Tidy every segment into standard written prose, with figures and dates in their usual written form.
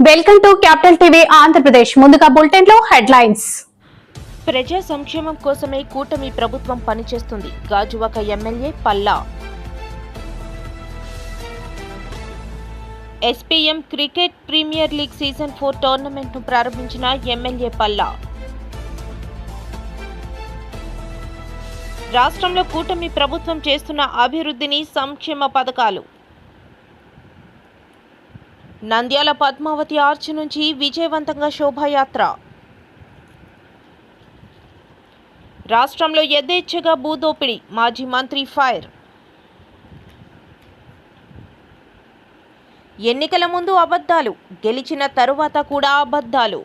Welcome to capital TV Andhra Pradesh. ముందుగా bulletin లో headlines. ప్రజా సంక్షేమం కోసమే కూటమి ప్రభుత్వం పనిచేస్తుంది. Gajuwaka MLA Palla. SPM cricket premier league season 4 టోర్నమెంట్ను ప్రారంభించిన ఎమ్మెల్యే పల్లా. రాష్ట్రంలో కూటమి ప్రభుత్వం చేస్తున్న అభివృద్ధిని, సంక్షేమ పథకాలు. నంద్యాల పద్మావతి ఆర్చ్ నుంచి విజయవంతంగా శోభాయాత్ర. రాష్ట్రంలో యథేచ్ఛగా భూదోపిడీ, మాజీ మంత్రి ఫైర్. ఎన్నికల ముందు అబద్ధాలు, గెలిచిన తరువాత కూడా అబద్ధాలు.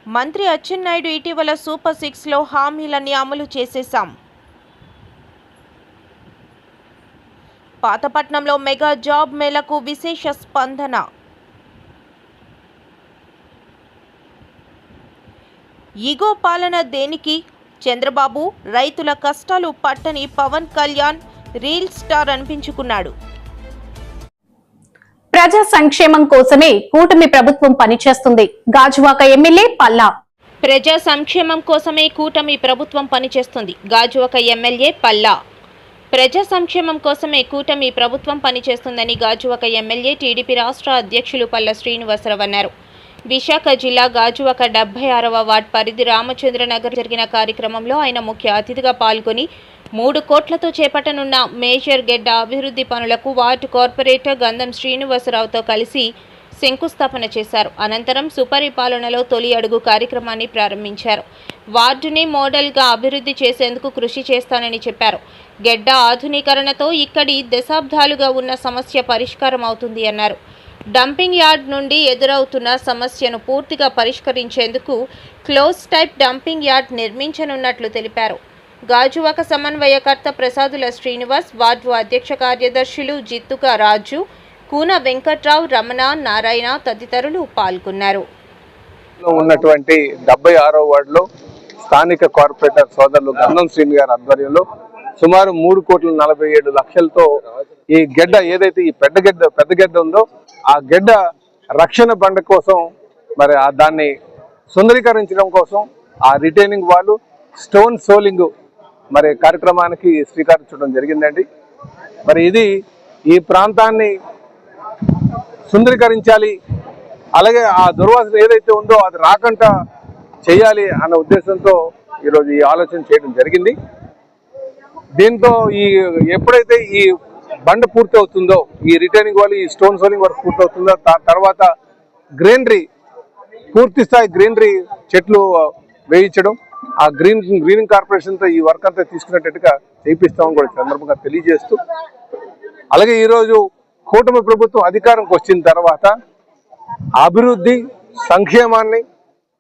మంత్రి అచ్చెన్నాయుడు ఇటీవల సూపర్ 6లో హామీలన్నీ అమలు చేసేశాం. పాతపట్నంలో మెగా జాబ్ మేళకు విశేష స్పందన. ఈగో పాలన దేనికి? చంద్రబాబు రైతుల కష్టాలు పట్టని పవన్ కళ్యాణ్ రీల్ స్టార్ అనిపించుకున్నాడు. ప్రజా సంక్షేమం కోసమే కూటమి ప్రభుత్వం పనిచేస్తుంది. గాజువాక ఎమ్మెల్యే పల్లా. ప్రజా సంక్షేమం కోసమే కూటమి ప్రభుత్వం పనిచేస్తుంది. గాజువాక ఎమ్మెల్యే పల్లా. ప్రజా సంక్షేమం కోసమే కూటమి ప్రభుత్వం పనిచేస్తుందని గాజువాక ఎమ్మెల్యే టీడీపీ రాష్ట్ర అధ్యక్షులు పల్లా శ్రీనివాసరావు అన్నారు. విశాఖ జిల్లా గాజువాక 76వ వార్డ్ పరిధి రామచంద్రనగర్ జరిగిన కార్యక్రమంలో ఆయన ముఖ్య అతిథిగా పాల్గొని 3 కోట్లతో చేపట్టనున్న మేజర్ గెడ్డ అభివృద్ధి పనులకు వార్డు కార్పొరేటర్ గంధం శ్రీనివాసరావుతో కలిసి శంకుస్థాపన చేశారు. అనంతరం సుపరిపాలనలో తొలి అడుగు కార్యక్రమాన్ని ప్రారంభించారు. వార్డుని మోడల్గా అభివృద్ధి చేసేందుకు కృషి చేస్తానని చెప్పారు. గెడ్డ ఆధునీకరణతో ఇక్కడి దశాబ్దాలుగా ఉన్న సమస్య పరిష్కారం అవుతుంది అన్నారు. డంపింగ్ యార్డ్ నుండి ఎదురవుతున్న సమస్యను పూర్తిగా పరిష్కరించేందుకు క్లోజ్ టైప్ డంపింగ్ యార్డ్ నిర్మించనున్నట్లు తెలిపారు. గాజువాక సమన్వయకర్త ప్రసాదుల శ్రీనివాస్, వార్డు అధ్యక్ష కార్యదర్శులు జిత్తుక రాజు, కూన వెంకట్రావు, రమణ, నారాయణ తదితరులు పాల్గొన్నారు. ఉన్నటువంటి 76వ వార్డులో స్థానిక కార్పొరేటర్ సోదరులు గంధం శ్రీని గారి ఆధ్వర్యంలో సుమారు 3,47,00,000తో ఈ గెడ్డ ఏదైతే ఈ పెద్ద గెడ్డ ఉందో ఆ గెడ్డ రక్షణ బండ కోసం మరి దాన్ని సుందరీకరించడం కోసం ఆ రిటైనింగ్ వాళ్ళు స్టోన్ సోలింగ్ మరి కార్యక్రమానికి శ్రీకారం జరిగిందండి. మరి ఇది ఈ ప్రాంతాన్ని సుందరీకరించాలి, అలాగే ఆ దుర్వాసన ఏదైతే ఉందో అది రాకుండా చేయాలి అన్న ఉద్దేశంతో ఈరోజు ఈ ఆలోచన చేయడం జరిగింది. దీంతో ఎప్పుడైతే ఈ బండ పూర్తి అవుతుందో, ఈ రిటైనింగ్ వాళ్ళు ఈ స్టోన్ సోలింగ్ వర్క్ పూర్తి అవుతుందో తర్వాత గ్రీనరీ, పూర్తి స్థాయి గ్రీనరీ చెట్లు వేయించడం, ఆ గ్రీనింగ్ కార్పొరేషన్తో ఈ వర్క్ అంతా తీసుకునేటట్టుగా చేయిస్తామని కూడా సందర్భంగా తెలియజేస్తూ, అలాగే ఈరోజు కూటమి ప్రభుత్వం అధికారంకి వచ్చిన తర్వాత అభివృద్ధి, సంక్షేమాన్ని,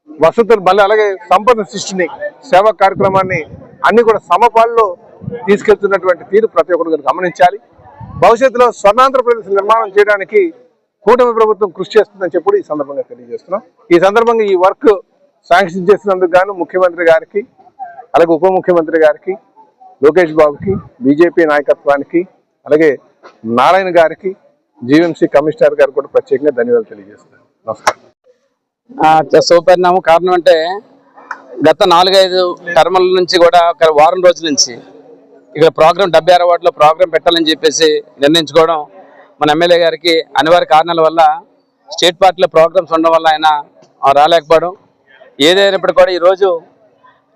వసతులు మళ్ళీ అలాగే సంపద సృష్టిని, సేవా కార్యక్రమాన్ని అన్ని కూడా సమపాల్లో తీసుకెళ్తున్నటువంటి తీరు ప్రతి ఒక్కరు గమనించాలి. భవిష్యత్తులో స్వర్ణాంధ్రప్రదేశ్ నిర్మాణం చేయడానికి కూటమి ప్రభుత్వం కృషి చేస్తుందని చెప్పి ఈ సందర్భంగా తెలియజేస్తున్నాం. ఈ సందర్భంగా ఈ వర్క్ శాంక్షన్ చేసినందుకు గాను ముఖ్యమంత్రి గారికి, అలాగే ఉప ముఖ్యమంత్రి గారికి, లోకేష్ బాబుకి, బీజేపీ నాయకత్వానికి, అలాగే నారాయణ గారికి, జీవీఎంసీ కమిషనర్ గారికి కూడా ప్రత్యేకంగా ధన్యవాదాలు తెలియజేస్తున్నాను. నమస్కారం. శుభపరిణామం. కారణం అంటే గత 4-5 టర్ముల నుంచి కూడా ఒక వారం రోజుల నుంచి ఇక్కడ ప్రోగ్రాం 76వ వార్డులో ప్రోగ్రాం పెట్టాలని చెప్పేసి నిర్ణయించుకోవడం, మన ఎమ్మెల్యే గారికి అనివార్య కారణాల వల్ల స్టేట్ పార్టీలో ప్రోగ్రామ్స్ ఉండడం వల్ల ఆయన రాలేకపోవడం. ఏదైనప్పటికీ కూడా ఈరోజు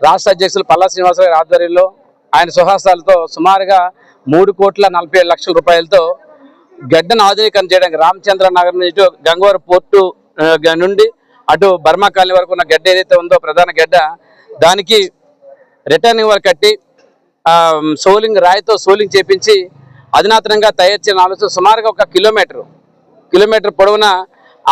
రాష్ట్ర అధ్యక్షులు పల్లా శ్రీనివాసరావు గారి ఆధ్వర్యంలో ఆయన సుహాసాలతో సుమారుగా 3,47,00,000 రూపాయలతో గడ్డను ఆధునీకరణ చేయడానికి రామచంద్ర నగర్ నుంచి గంగవరం పోర్టు నుండి అటు బర్మా కాలనీ వరకు ఉన్న గడ్డ ఏదైతే ఉందో ప్రధాన గడ్డ, దానికి రిటర్నింగ్ వర్క్ కట్టి రాయితో సోలింగ్ చేపించి అధునాతనంగా తయారు చేయడం ఆలోచన. సుమారుగా 1 కిలోమీటర్ పొడవున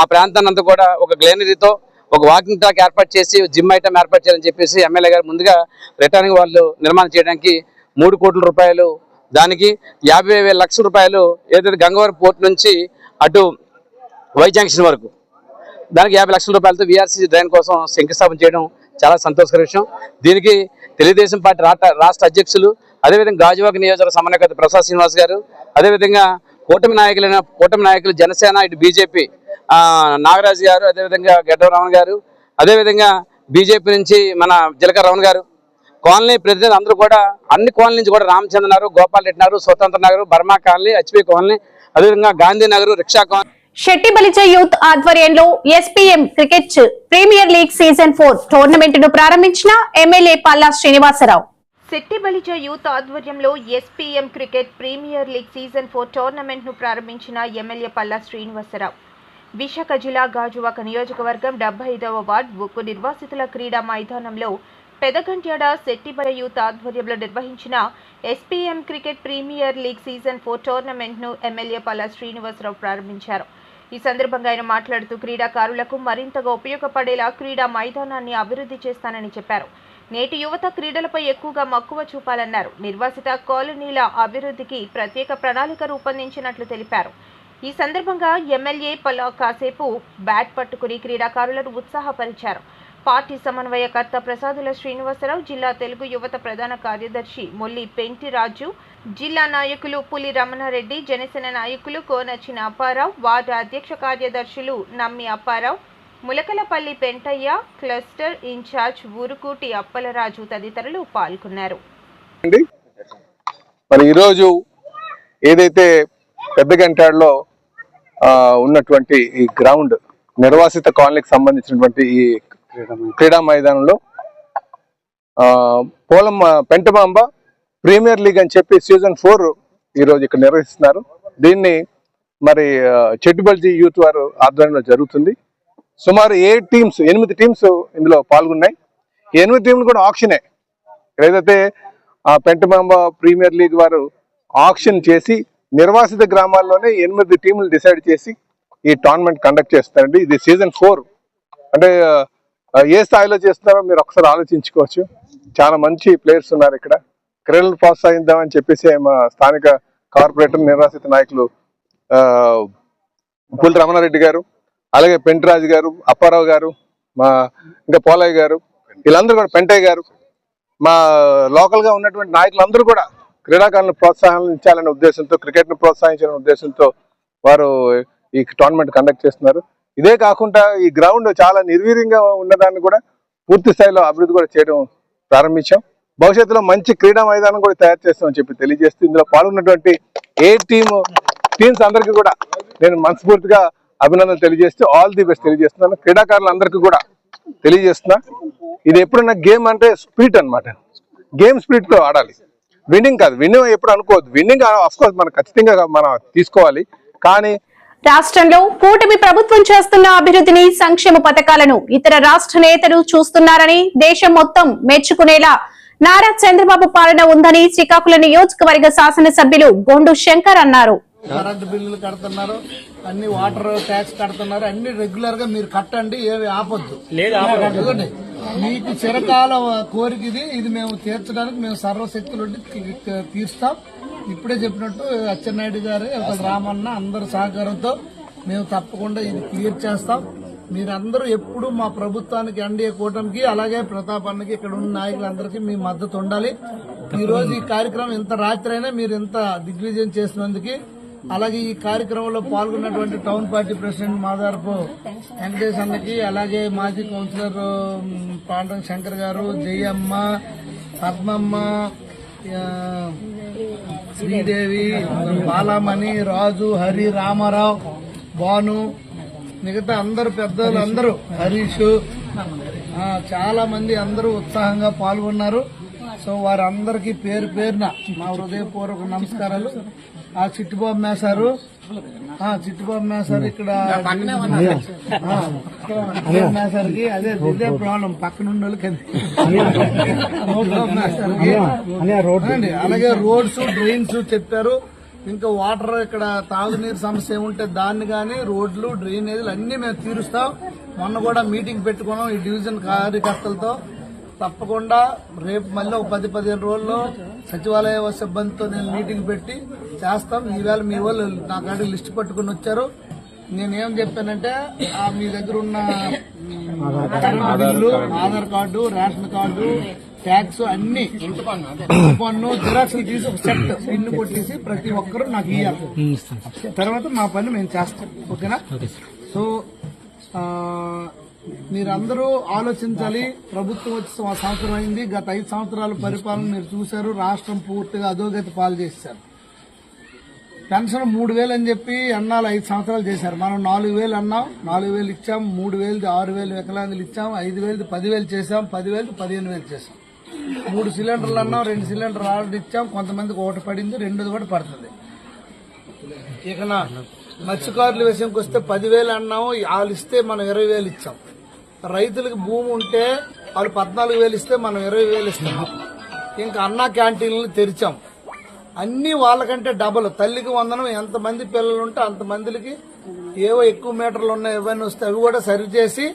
ఆ ప్రాంతాన్ని అంతా కూడా ఒక గ్రీనరీతో ఒక వాకింగ్ ట్రాక్ ఏర్పాటు చేసి జిమ్ ఐటమ్ ఏర్పాటు చేయాలని చెప్పేసి ఎమ్మెల్యే గారు ముందుగా రిటర్నింగ్ వాళ్ళు నిర్మాణం చేయడానికి 3 కోట్ల రూపాయలు, దానికి 50,00,000 రూపాయలు ఏదైతే గంగవరం పోర్ట్ నుంచి అటు వై జంక్షన్ వరకు దానికి 50,00,000 రూపాయలతో వీఆర్సీ డ్రైన్ కోసం శంకుస్థాపన చేయడం చాలా సంతోషకర విషయం. దీనికి తెలుగుదేశం పార్టీ రాష్ట్ర అధ్యక్షులు, అదేవిధంగా గాజువాక నియోజకవర్గ సమన్వయకర్త ప్రసాద్ శ్రీనివాస్ గారు, అదేవిధంగా కూటమి నాయకులు జనసేన, ఇటు బీజేపీ నాగరాజు గారు, అదేవిధంగా గెడ్డం రమణ గారు, అదేవిధంగా బీజేపీ నుంచి మన జీలకర్ర రమణ గారు, కాలనీ ప్రతినిధులు అందరూ కూడా అన్ని కాలనీ నుంచి కూడా Ramachandra Nagar, Gopal Reddy Nagar, Swatantra Nagar, Burma colony, HP colony, అదేవిధంగా Gandhi Nagar, rickshaw colony. Shetty Balija youth ఆధ్వర్యంలో SPM cricket premier league season 4 tournament ను ప్రారంభించిన ఎమ్మెల్యే పల్లా శ్రీనివాసరావు. శెట్టి బలిజ యూత్ ఆధ్వర్యంలో SPM cricket premier league season 4 tournament ను ప్రారంభించిన ఎమ్మెల్యే పల్లా శ్రీనివాసరావు. విశాఖ జిల్లా గాజువాక నియోజకవర్గం 75వ వార్డు ఉక్కు నిర్వాసితుల క్రీడా మైదానంలో పెదగంట్యాడ శెట్టిబలిజ యూత్ ఆధ్వర్యంలో నిర్వహించిన SPM cricket premier league season 4 tournament ను ఎమ్మెల్యే పల్లా శ్రీనివాసరావు ప్రారంభించారు. ఈ సందర్భంగా ఆయన మాట్లాడుతూ క్రీడాకారులకు మరింతగా ఉపయోగపడేలా క్రీడా మైదానాన్ని అభివృద్ధి చేస్తానని చెప్పారు. నేటి యువత క్రీడలపై ఎక్కువగా మక్కువ చూపాలన్నారు. నిర్వాసిత కాలనీల అభివృద్ధికి ప్రత్యేక ప్రణాళిక రూపొందించినట్లు తెలిపారు. ఈ సందర్భంగా ఎమ్మెల్యే పల్లా కాసేపు బ్యాట్ పట్టుకుని క్రీడాకారులను ఉత్సాహపరిచారు. పార్టీ సమన్వయకర్త ప్రసాదుల శ్రీనివాసరావు, జిల్లా తెలుగు యువత ప్రధాన కార్యదర్శి మొల్లి పెంటిరాజు, జిల్లా నాయకులు పులి రమణారెడ్డి, జనసేన నాయకులు కోనచిన అప్పారావు, వార్డు అధ్యక్ష కార్యదర్శులు నమ్మి అప్పారావు, ములకలపల్లి పెంటయ్య, క్లస్టర్ ఇన్ఛార్జ్ ఊరుకూటి అప్పలరాజు తదితరులు పాల్గొన్నారు. మరి ఈరోజు ఏదైతే పెద్దగంటాడులో ఉన్నటువంటి ఈ గ్రౌండ్ నిర్వాసిత కాలనీకి సంబంధించినటువంటి ఈ క్రీడా మైదానంలో పెంటమాంబ ప్రీమియర్ లీగ్ అని చెప్పి సీజన్ 4 ఈరోజు ఇక్కడ నిర్వహిస్తున్నారు. దీన్ని మరి చెట్టిబల్జీ యూత్ వారు ఆధ్వర్యంలో జరుగుతుంది. సుమారు 8 టీమ్స్ ఇందులో పాల్గొన్నాయి. 8 టీంలు కూడా ఆక్షనే. ఏదైతే పెంటమాంబ ప్రీమియర్ లీగ్ వారు ఆక్షన్ చేసి నిర్వాసిత గ్రామాల్లోనే 8 టీంలు డిసైడ్ చేసి ఈ టోర్నమెంట్ కండక్ట్ చేస్తారండి. ఇది సీజన్ 4 అంటే ఏ స్థాయిలో చేస్తున్నారో మీరు ఒకసారి ఆలోచించుకోవచ్చు. చాలా మంచి ప్లేయర్స్ ఉన్నారు ఇక్కడ. క్రీడలు ప్రోత్సహిద్దామని చెప్పేసి మా స్థానిక కార్పొరేటర్ నిర్వాసిత నాయకులు పులి రమణారెడ్డి గారు, అలాగే పెంటరాజు గారు, అప్పారావు గారు, మా ఇంకా పోలయ్య గారు, వీళ్ళందరూ కూడా పెంటయ్య గారు, మా లోకల్ గా ఉన్నటువంటి నాయకులందరూ కూడా క్రీడాకారులను ప్రోత్సహించాలనే ఉద్దేశంతో, క్రికెట్ ను ప్రోత్సహించాలనే ఉద్దేశంతో వారు ఈ టోర్నమెంట్ కండక్ట్ చేస్తున్నారు. ఇదే కాకుండా ఈ గ్రౌండ్ చాలా నిర్వీర్యంగా ఉన్నదాన్ని కూడా పూర్తి స్థాయిలో అభివృద్ధి కూడా చేయడం ప్రారంభించాం. భవిష్యత్తులో మంచి క్రీడా మైదానం కూడా తయారు చేస్తామని చెప్పి తెలియజేస్తూ ఇందులో పాల్గొన్నటువంటి టీమ్స్ అందరికీ కూడా నేను మనస్ఫూర్తిగా అభినందనలు తెలియజేస్తూ ఆల్ ది బెస్ట్ తెలియజేస్తున్నాను. క్రీడాకారులందరికీ కూడా తెలియజేస్తున్నా, ఇది ఎప్పుడన్నా గేమ్ అంటే స్పిరిట్ అన్నమాట. గేమ్ స్పిరిట్ తో ఆడాలి, విన్నింగ్ కాదు. విన్నింగ్ ఎప్పుడు అనుకోవద్దు. విన్నింగ్ ఆఫ్ కోర్స్ మనం ఖచ్చితంగా మనం తీసుకోవాలి. కానీ రాష్ట్రంలో కూటమి ప్రభుత్వం చేస్తున్న అభివృద్ధిని, సంక్షేమ పథకాలను ఇతర రాష్ట్ర నేతలు చూస్తున్నారని, దేశం మొత్తం మెచ్చుకునేలా నారా చంద్రబాబు పాలన ఉందని శ్రీకాకుళం నియోజకవర్గ శాసనసభ్యులు గొండు శంకర్ అన్నారు. కరెంటు బిల్లులు కడుతున్నారు, అన్ని వాటర్ ట్యాక్స్ కడుతున్నారు, అన్ని రెగ్యులర్ గా మీరు కట్టండి, ఏవి ఆపొద్దు. ఎందుకంటే మీకు చిరకాల కోరిక ఇది మేము తీర్చడానికి మేము సర్వశక్తులు తీరుస్తాం. ఇప్పుడే చెప్పినట్టు అచ్చెన్నాయుడు గారు, రామన్న అందరి సహకారంతో మేము తప్పకుండా ఇది క్లియర్ చేస్తాం. మీరందరూ ఎప్పుడు మా ప్రభుత్వానికి, ఎన్డీఏ కూటమికి, అలాగే ప్రతాపానికి, ఇక్కడ ఉన్న నాయకులందరికీ మీ మద్దతు ఉండాలి. ఈ రోజు ఈ కార్యక్రమం ఇంత రాత్రి అయినా మీరు ఇంత దిగ్విజయం చేసినందుకు, అలాగే ఈ కార్యక్రమంలో పాల్గొన్నటువంటి town party president Madarapu Venkatesh అన్నకి, అలాగే మాజీ కౌన్సిలర్ పాండ్రంగ శంకర్ గారు, జయమ్మ, పద్మమ్మ, శ్రీదేవి, బాలామణి, రాజు, హరి, రామారావు, భాను, మిగతా అందరు పెద్దలు అందరూ, హరీష్, చాలా మంది అందరూ ఉత్సాహంగా పాల్గొన్నారు. సో వారందరికీ పేరు పేరున మా హృదయపూర్వక నమస్కారాలు. ఆ చిట్టుబాబు మేసారు ఇక్కడ మేసారికి ఇదే ప్రాబ్లం పక్కనుండి వాళ్ళకి. అలాగే రోడ్స్, డ్రైన్స్ చెప్పారు. ఇంకా వాటర్, ఇక్కడ తాగునీరు సమస్య ఏముంటే దాన్ని కానీ, రోడ్లు, డ్రైనేజీలు అన్ని మేము తీరుస్తాం. మొన్న కూడా మీటింగ్ పెట్టుకున్నాం ఈ డివిజన్ కార్యకర్తలతో. తప్పకుండా రేపు మళ్ళీ ఒక 10-15 రోజుల్లో సచివాలయ సిబ్బందితో నేను మీటింగ్ పెట్టి చేస్తాం. ఈవేళ మీ వాళ్ళు నా కాడికి లిస్టు పట్టుకుని వచ్చారు. నేనేం చెప్పానంటే మీ దగ్గర ఉన్న current bill, Aadhaar card, ration card, tax అన్ని ఇంటి పన్ను జిరాక్స్ తీసి ఒక సెట్ పిన్ను కొట్టేసి ప్రతి ఒక్కరూ నాకు ఇవ్వాలి. తర్వాత మా పని మేము చేస్తాం. ఓకేనా? సో మీరందరూ ఆలోచించాలి. ప్రభుత్వం వచ్చి సంవత్సరం అయింది. గత 5 సంవత్సరాల పరిపాలన మీరు చూశారు. రాష్ట్రం పూర్తిగా అధోగతి పాలు చేశారు. పెన్షన్ 3,000 అని చెప్పి అన్నాలు 5 సంవత్సరాలు చేశారు. మనం 4,000 అన్నాం, 4,000 ఇచ్చాం, 3,000 6,000 వికలాంగులు ఇచ్చాం, 5,000 10,000 చేశాం, 10,000 15,000 చేశాం. 3 సిలిండర్లు అన్నాం, 2 సిలిండర్లు ఆర్డర్ ఇచ్చాం. కొంతమందికి ఒకటి పడింది, 2ది కూడా పడుతుంది. ఇక మత్స్యకారుల విషయంకి వస్తే 10,000 అన్నాము, వాళ్ళు ఇస్తే మనం 20,000 ఇచ్చాం. రైతులకు భూమి ఉంటే వాళ్ళు 14,000 ఇస్తే మనం 20,000 ఇస్తున్నాం. ఇంకా అన్నా క్యాంటీన్లు తెరిచాం. అన్ని వాళ్ళకంటే డబుల్. తల్లికి వందనం, ఎంతమంది పిల్లలు ఉంటే అంతమందికి ఏవో ఎక్కువ మీటర్లు ఉన్నాయి ఇవన్నీ వస్తే అవి కూడా సరిచేసి.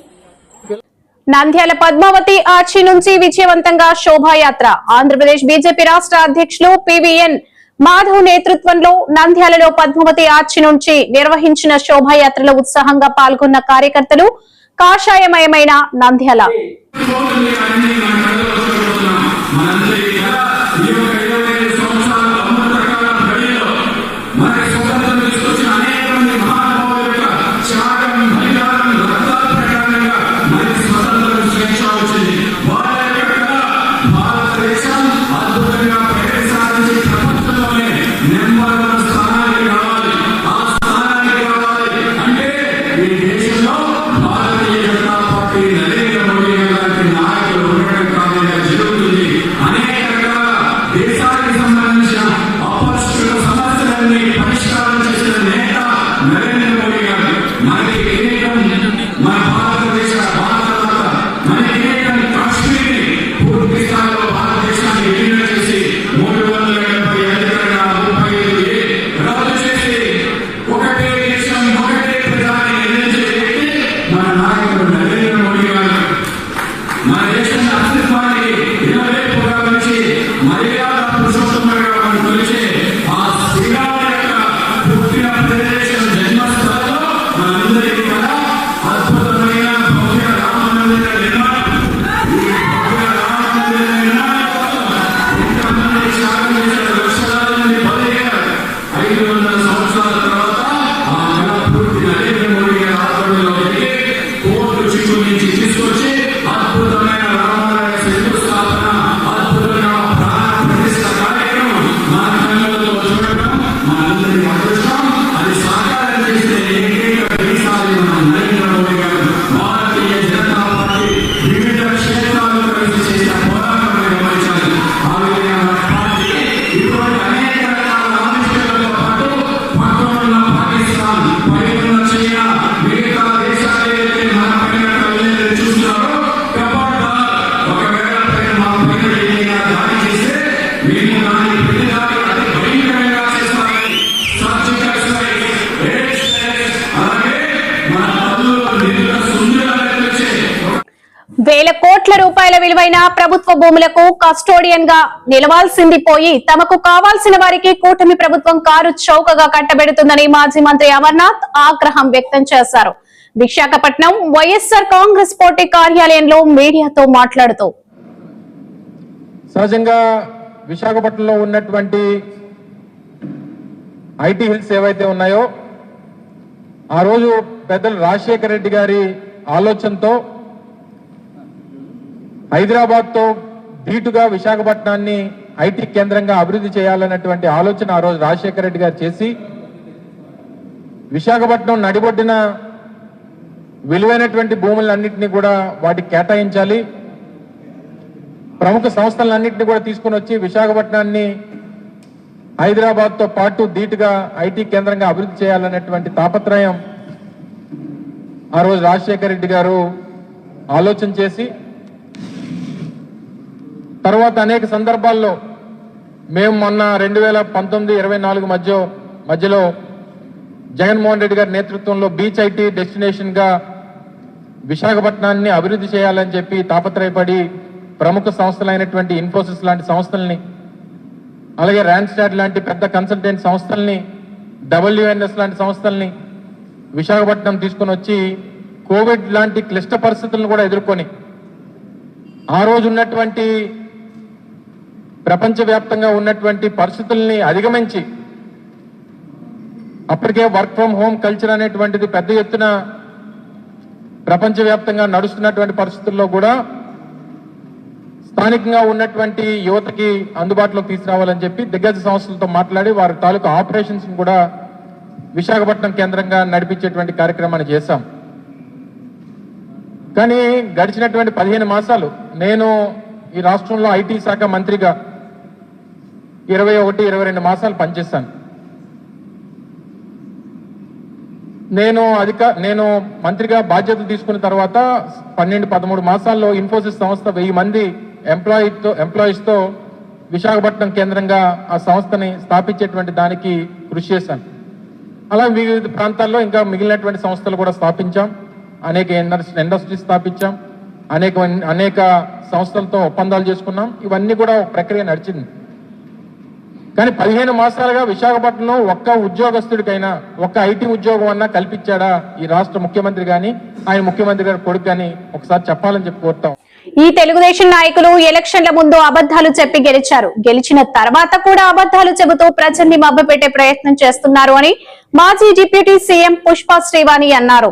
నంద్యాల పద్మావతి ఆర్చి నుంచి విజయవంతంగా శోభాయాత్ర. ఆంధ్రప్రదేశ్ బీజేపీ రాష్ట్ర అధ్యక్షులు పివిఎన్ మాధవ్ నేతృత్వంలో నంద్యాలలో పద్మావతి ఆర్చి నుంచి నిర్వహించిన శోభాయాత్రలో ఉత్సాహంగా పాల్గొన్న కార్యకర్తలు కాషాయమయమైన నంద్యాల. వేల కోట్ల రూపాయల విలువైన ప్రభుత్వ భూములకు కస్టోడియన్ గా నిలవాల్సింది పోయి తమకు కావాల్సిన వారికి కూటమి ప్రభుత్వం కారు చౌకగా కట్టబెడుతుందని మాజీ మంత్రి అమర్నాథ్ ఆగ్రహం వ్యక్తం చేశారు. విశాఖపట్నం వైఎస్ఆర్ కాంగ్రెస్ పార్టీ కార్యాలయంలో మీడియాతో మాట్లాడుతూ సహజంగా విశాఖపట్నంలో ఉన్నటువంటి ఐటీ హిల్స్ ఏవైతే ఉన్నాయో ఆ రోజు పెద్దలు రాజశేఖర రెడ్డి గారి ఆలోచనతో హైదరాబాద్ తో ధీటుగా విశాఖపట్నాన్ని ఐటీ కేంద్రంగా అభివృద్ధి చేయాలన్నటువంటి ఆలోచన ఆ రోజు రాజశేఖర రెడ్డి గారు చేసి విశాఖపట్నం నడిబొడ్డిన విలువైనటువంటి భూములన్నింటినీ కూడా వాటికి కేటాయించాలి, ప్రముఖ సంస్థలన్నింటినీ కూడా తీసుకుని వచ్చి విశాఖపట్నాన్ని హైదరాబాద్ తో పాటు ధీటుగా ఐటీ కేంద్రంగా అభివృద్ధి చేయాలనేటువంటి తాపత్రయం ఆ రోజు రాజశేఖర రెడ్డి గారు ఆలోచన చేసి తర్వాత అనేక సందర్భాల్లో మేము మొన్న 2019-24 మధ్యలో జగన్మోహన్ రెడ్డి గారి నేతృత్వంలో బీచ్ ఐటీ డెస్టినేషన్ గా విశాఖపట్నాన్ని అభివృద్ధి చేయాలని చెప్పి తాపత్రయపడి ప్రముఖ సంస్థలైనటువంటి ఇన్ఫోసిస్ లాంటి సంస్థల్ని, అలాగే ర్యాన్స్టాడ్ లాంటి పెద్ద కన్సల్టెంట్ సంస్థల్ని, WNS లాంటి సంస్థల్ని విశాఖపట్నం తీసుకుని వచ్చి కోవిడ్ లాంటి క్లిష్ట పరిస్థితులను కూడా ఎదుర్కొని ఆ రోజు ఉన్నటువంటి ప్రపంచవ్యాప్తంగా ఉన్నటువంటి పరిస్థితుల్ని అధిగమించి అప్పటికే వర్క్ ఫ్రం హోమ్ కల్చర్ అనేటువంటిది పెద్ద ఎత్తున ప్రపంచవ్యాప్తంగా నడుస్తున్నటువంటి పరిస్థితుల్లో కూడా స్థానికంగా ఉన్నటువంటి యువతకి అందుబాటులోకి తీసుకురావాలని చెప్పి దిగ్గజ సంస్థలతో మాట్లాడి వారి తాలూకు ఆపరేషన్స్ కూడా విశాఖపట్నం కేంద్రంగా నడిపించేటువంటి కార్యక్రమాన్ని చేశాం. కానీ గడిచినటువంటి 15 మాసాలు నేను ఈ రాష్ట్రంలో ఐటీ శాఖ మంత్రిగా 21-22 మాసాలు పనిచేశాను. నేను మంత్రిగా బాధ్యతలు తీసుకున్న తర్వాత 12-13 మాసాల్లో ఇన్ఫోసిస్ సంస్థ 1000 మంది ఎంప్లాయీస్తో విశాఖపట్నం కేంద్రంగా ఆ సంస్థని స్థాపించేటువంటి దానికి కృషి చేశాను. అలా వివిధ ప్రాంతాల్లో ఇంకా మిగిలినటువంటి సంస్థలు కూడా స్థాపించాం. అనేక ఇండస్ట్రీస్ స్థాపించాం. అనేక సంస్థలతో ఒప్పందాలు చేసుకున్నాం. ఇవన్నీ కూడా ఒక ప్రక్రియ నడిచింది. కానీ 15 మాసాలుగా విశాఖపట్నంలో ఒక్క ఉద్యోగస్తుడికైనా ఒక్క ఐటీ ఉద్యోగం అన్నా కల్పించాడా ఈ రాష్ట్ర ముఖ్యమంత్రి గాని ఆయన ముఖ్యమంత్రి గారి కొడుకు కానీ ఒకసారి చెప్పాలని చెప్పి కోరుతాం. ఈ తెలుగుదేశం నాయకులు ఎలక్షన్ల ముందు అబద్ధాలు చెప్పి గెలిచారు. గెలిచిన తర్వాత కూడా అబద్ధాలు చెబుతూ ప్రజల్ని మభ్యపెట్టే ప్రయత్నం చేస్తున్నారు అని మాజీ డిప్యూటీ సీఎం పుష్ప శ్రీవాణి అన్నారు.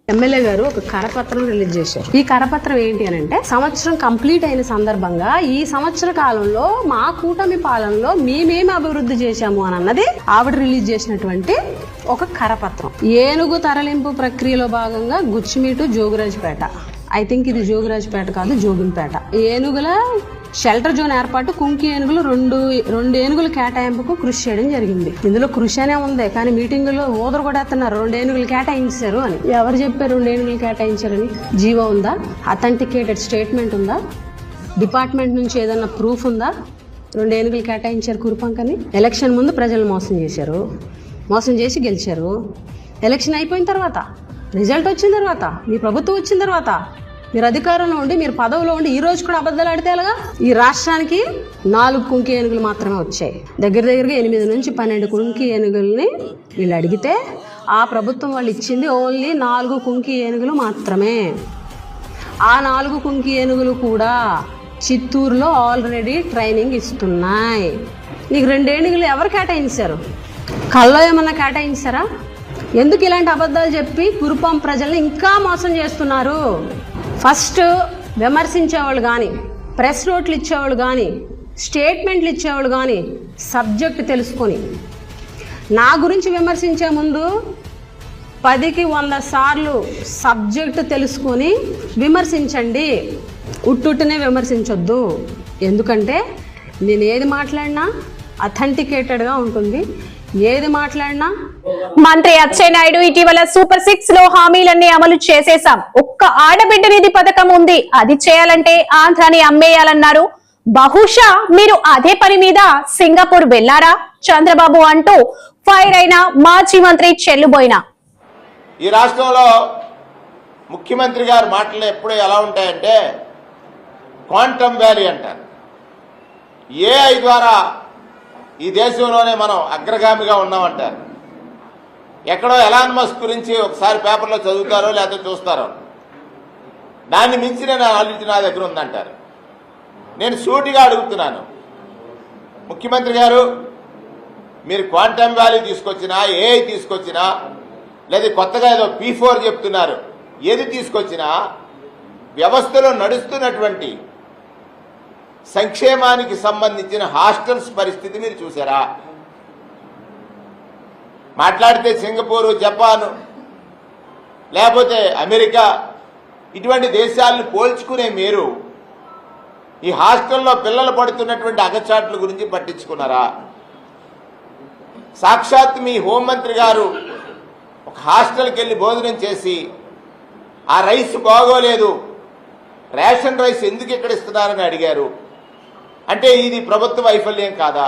ఎమ్మెల్యే గారు ఒక కరపత్రం రిలీజ్ చేశారు. ఈ కరపత్రం ఏంటి అని అంటే సంవత్సరం కంప్లీట్ అయిన సందర్భంగా ఈ సంవత్సర కాలంలో మా కూటమి పాలనలో మేమేమి అభివృద్ధి చేశాము అని అన్నది ఆవిడ రిలీజ్ చేసినటువంటి ఒక కరపత్రం. ఏనుగు తరలింపు ప్రక్రియలో భాగంగా గుచ్చిమీటు జోగిరాజుపేట, ఐ థింక్ ఇది జోగిరాజుపేట కాదు జోగిన్పేట, ఏనుగుల షెల్టర్ జోన్ ఏర్పాటు, కుంకి ఏనుగులు రెండు ఏనుగుల కేటాయింపుకు కృషి చేయడం జరిగింది. ఇందులో కృషి అనే ఉంది కానీ మీటింగులో ఓదరు కూడా ఎత్తున్నారు 2 ఏనుగులు కేటాయించారు అని. ఎవరు చెప్పారు 2 ఏనుగులు కేటాయించారని? జీవో ఉందా? అథెంటికేటెడ్ స్టేట్మెంట్ ఉందా? డిపార్ట్మెంట్ నుంచి ఏదన్నా ప్రూఫ్ ఉందా? 2 ఏనుగులు కేటాయించారు కురుపంకని. ఎలక్షన్ ముందు ప్రజలు మోసం చేశారు, మోసం చేసి గెలిచారు. ఎలక్షన్ అయిపోయిన తర్వాత, రిజల్ట్ వచ్చిన తర్వాత, మీ ప్రభుత్వం వచ్చిన తర్వాత, మీరు అధికారంలో ఉండి మీరు పదవిలో ఉండి ఈ రోజు కూడా అబద్ధాలు ఆడితే ఎలాగా? ఈ రాష్ట్రానికి 4 కుంకి ఏనుగులు మాత్రమే వచ్చాయి. దగ్గరగా 8 నుంచి 12 కుంకి ఏనుగుల్ని వీళ్ళు అడిగితే ఆ ప్రభుత్వం వాళ్ళు ఇచ్చింది ఓన్లీ 4 కుంకి ఏనుగులు మాత్రమే. ఆ 4 కుంకి ఏనుగులు కూడా చిత్తూరులో ఆల్రెడీ ట్రైనింగ్ ఇస్తున్నాయి. నీకు 2 ఏనుగులు ఎవరు కేటాయించారు? కల్లో ఏమన్నా కేటాయించారా? ఎందుకు ఇలాంటి అబద్ధాలు చెప్పి కురుపాం ప్రజల్ని ఇంకా మోసం చేస్తున్నారు? ఫస్ట్ విమర్శించేవాళ్ళు కానీ, ప్రెస్ నోట్లు ఇచ్చేవాళ్ళు కానీ, స్టేట్మెంట్లు ఇచ్చేవాళ్ళు కానీ సబ్జెక్ట్ తెలుసుకొని, నా గురించి విమర్శించే ముందు 10కి 100 సార్లు సబ్జెక్టు తెలుసుకొని విమర్శించండి. ఉట్టునే విమర్శించొద్దు. ఎందుకంటే నేను ఏది మాట్లాడినా అథెంటికేటెడ్గా ఉంటుంది. ఏది మాట్లాడినా మంత్రి అచ్చెన్నాయుడు ఇటీవల సూపర్ 6 లో హామీలన్నీ అమలు చేసేశాం, ఒక్క ఆడబిడ్డ నిధి పథకం ఉంది, అది చేయాలంటే ఆంధ్రాని అమ్మేయాలన్నారు. బహుశా మీరు అదే పని మీద సింగపూర్ వెళ్లారా చంద్రబాబు అంటూ ఫైర్ అయిన మాజీ మంత్రి చెల్లుబోయిన. ఈ రాష్ట్రంలో ముఖ్యమంత్రి గారి మాటలు ఎప్పుడూ ఎలా ఉంటాయంటే క్వాంటమ్ వ్యాలీ అంటారు. ఏఐ ద్వారా ఈ దేశంలోనే మనం అగ్రగామిగా ఉన్నామంటారు. ఎక్కడో ఎలాన్ మస్క్ గురించి ఒకసారి పేపర్లో చదువుతారో లేకపోతే చూస్తారో, దాన్ని మించిన నాలెడ్జ్ నా దగ్గర ఉందంటారు. నేను సూటిగా అడుగుతున్నాను, ముఖ్యమంత్రి గారు మీరు క్వాంటమ్ వ్యాలీ తీసుకొచ్చినా, ఏఐ తీసుకొచ్చినా, లేదా కొత్తగా ఏదో P4 చెప్తున్నారు, ఏది తీసుకొచ్చినా వ్యవస్థలో నడుస్తున్నటువంటి సంక్షేమానికి సంబంధించిన హాస్టల్స్ పరిస్థితి మీరు చూసారా? మాట్లాడితే సింగపూరు, జపాను, లేకపోతే అమెరికా ఇటువంటి దేశాలను పోల్చుకునే మీరు ఈ హాస్టల్లో పిల్లలు పడుతున్నటువంటి అగచాట్ల గురించి పట్టించుకున్నారా? సాక్షాత్ మీ హోంమంత్రి గారు ఒక హాస్టల్కి వెళ్ళి భోజనం చేసి ఆ రైస్ బాగోలేదు, రేషన్ రైస్ ఎందుకు ఇక్కడ ఇస్తున్నారని అడిగారు. అంటే ఇది ప్రభుత్వ వైఫల్యం కాదా?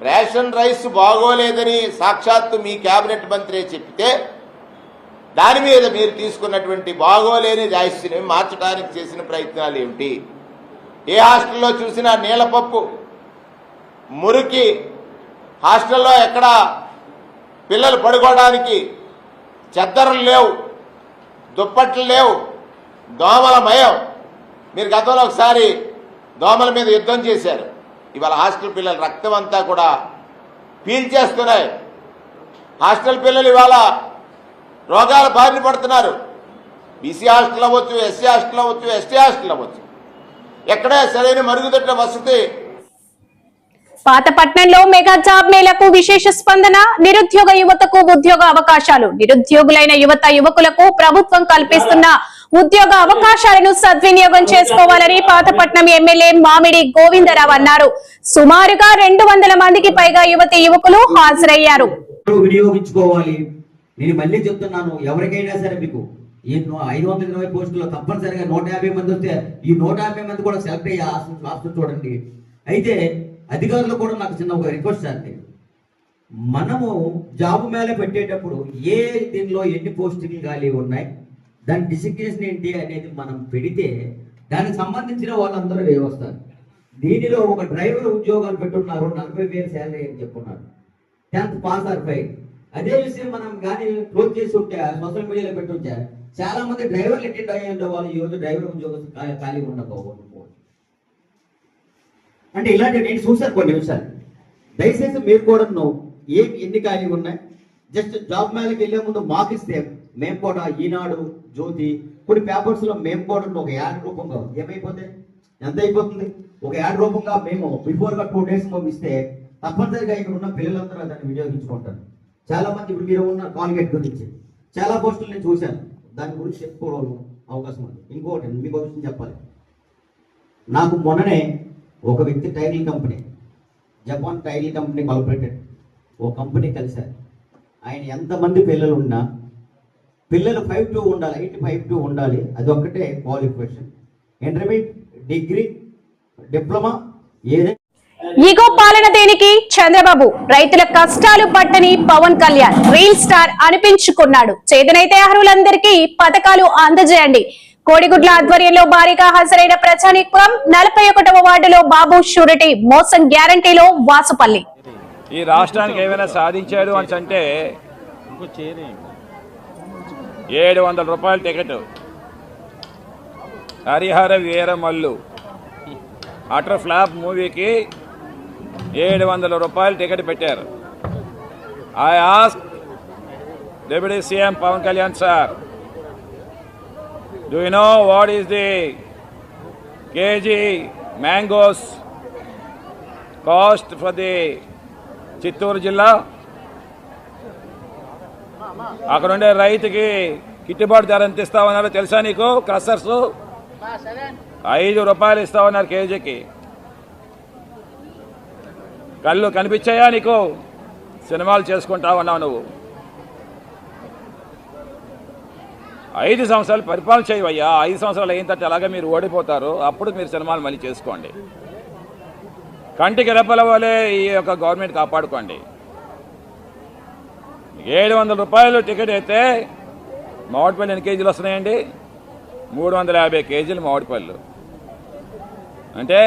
రేషన్ రైస్ బాగోలేదని సాక్షాత్తు మీ కేబినెట్ మంత్రి చెప్తే దాని మీద మీరు తీసుకున్నటువంటి బాగోలేని రైస్ని మార్చడానికి చేసిన ప్రయత్నాలు ఏమిటి? ఏ హాస్టల్లో చూసినా నీలపప్పు, మురికి, హాస్టల్లో ఎక్కడ పిల్లలు పడుకోవడానికి చెద్దరులు లేవు, దుప్పట్లు లేవు, దోమల మయం. మీరు గతంలో ఒకసారి దోమల మీద యుద్ధం చేశారు. ఇవాళ హాస్టల్ పిల్లల రక్తం అంతా కూడా పీల్చేస్తున్నాయి. హాస్టల్ పిల్లలు ఇవాళ రోగాల బారిన పడుతున్నారు. బీసీ హాస్టల్ అవ్వచ్చు, ఎస్సీ హాస్టల్ అవ్వచ్చు, ఎస్టీ హాస్టల్ అవ్వచ్చు, ఎక్కడే సరైన మరుగుదొడ్ల వసతి. పాతపట్నంలో మెగా జాబ్ మేళకు విశేష స్పందన. నిరుద్యోగ యువతకు ఉద్యోగ అవకాశాలు. నిరుద్యోగులైన యువకులకు ప్రభుత్వం కల్పిస్తున్న ఉద్యోగ అవకాశాలను సద్వినియోగం చేసుకోవాలని పాతపట్నం ఎమ్మెల్యే మామిడి గోవిందరావు అన్నారు. సుమారుగా 200 మందికి పైగా యువకులు హాజరయ్యారు. వినియోగించుకోవాలి. నేను మళ్ళీ చెప్తున్నాను, ఎవరికైనా సరే మీకు ఈ 520 పోస్టుల్లో తప్పనిసరిగా 150 మంది వస్తే ఈ 150 మంది కూడా సెలెక్ట్ అయ్యే ఆప్షన్ చూడండి. అయితే అధికారులు కూడా నాకు చిన్న ఒక రిక్వెస్ట్ అండి, మనము జాబ్ మేళ పెట్టేటప్పుడు ఏ దీనిలో ఎన్ని పోస్టులు ఖాళీ ఉన్నాయి, దాని డిసిగ్నేషన్ ఏంటి అనేది మనం పెడితే దానికి సంబంధించిన వాళ్ళందరూ వస్తారు. దీనిలో ఒక డ్రైవర్ ఉద్యోగాలు పెట్టున్నారు, 40,000 శాలరీ అని చెప్పున్నారు, 10th పాస్ ఆర్ ఫెయిల్. అదే విషయం మనం కానీ క్లోజ్ చేసి ఉంటే సోషల్ మీడియాలో పెట్టుంటే చాలా మంది డ్రైవర్లు అటెండ్ అయ్యే వాళ్ళు ఈ రోజు డ్రైవర్ ఉద్యోగం ఖాళీ ఉండకపోవచ్చు. అంటే ఇలాంటివి నేను చూశాను కొన్ని విషయాలు. దయచేసి మీరు కూడా ఎన్ని ఖాళీ ఉన్నాయి జస్ట్ జాబ్ మేళకి వెళ్ళే ముందు మాకు ఇస్తే మేము కూడా ఈనాడు, జ్యోతి, కొన్ని పేపర్స్ లో మేము కూడా ఒక యాడ్ రూపంగా ఏమైపోతే ఎంత అయిపోతుంది, ఒక యాడ్ రూపంగా మేము బిఫోర్ గా 2 days ఇస్తే తప్పనిసరిగా ఇక్కడ ఉన్న పిల్లలందరూ దాన్ని వినియోగించుకుంటారు. చాలా మంది ఇప్పుడు మీరు ఉన్న కాల్గేట్ గురించి చాలా పోస్టులు నేను చూశాను, దాని గురించి చెప్పుకోవడం అవకాశం ఉంది. ఇంకోటి మీకు విషయం చెప్పాలి, నాకు మొన్ననే ఒక వ్యక్తి title company, Japan title company corporated ఓ కంపెనీ కలిశారు. ఆయన ఎంతమంది పిల్లలు ఉన్నా పిల్లలు 5-2 ఉండాలి, 8-5-2 ఉండాలి, అది ఒక్కటే క్వాలిఫికేషన్. ఇంటర్మీడియట్, డిగ్రీ, డిప్లొమా ఏదైనా. ఈగో పాలన దేనికి? చంద్రబాబు రైతుల కష్టాలు పట్టని పవన్ కళ్యాణ్ రీల్ స్టార్ అనిపించుకున్నాడు. చేతనైతే అర్హులందరికీ పథకాలు అందజేయండి. కోడిగుడ్ల ఆధ్వర్యంలో భారీగా హాజరైన ప్రజానీకం. 41వ వార్డులో బాబు షూరిటీ మోసం గ్యారంటీలో వాసుపల్లి. ఈ రాష్ట్రానికి ఏమైనా సాధించాడు అని అంటే 700 రూపాయల ticket. Harihara Veeramallu utter flop మూవీకి 700 రూపాయలు టికెట్ పెట్టారు. I ask deputy CM Pawan Kalyan sir, do you know what is the kg mangoes cost for the Chittoor జిల్లా? అక్కడ ఉండే రైతుకి గిట్టుబాటు ధర ఎంత ఇస్తామన్నారో తెలుసా నీకు? క్రషర్స్ 5 రూపాయలు ఇస్తామన్నారు కేజీకి. కళ్ళు కనిపించాయా నీకు? సినిమాలు చేసుకుంటా ఉన్నావు నువ్వు. 5 సంవత్సరాలు పరిపాలన చేయవయ్యా. 5 సంవత్సరాలు అయిన తర్వాత అలాగే మీరు ఓడిపోతారు, అప్పుడు మీరు సినిమాలు మళ్ళీ చేసుకోండి. కంటికి రెప్పల వలె ఈ యొక్క గవర్నమెంట్ కాపాడుకోండి. 700 రూపాయలు టికెట్ అయితే మామిడిపళ్ళు ఎన్ని కేజీలు వస్తున్నాయండి? 350 కేజీలు మామిడిపళ్ళు అంటే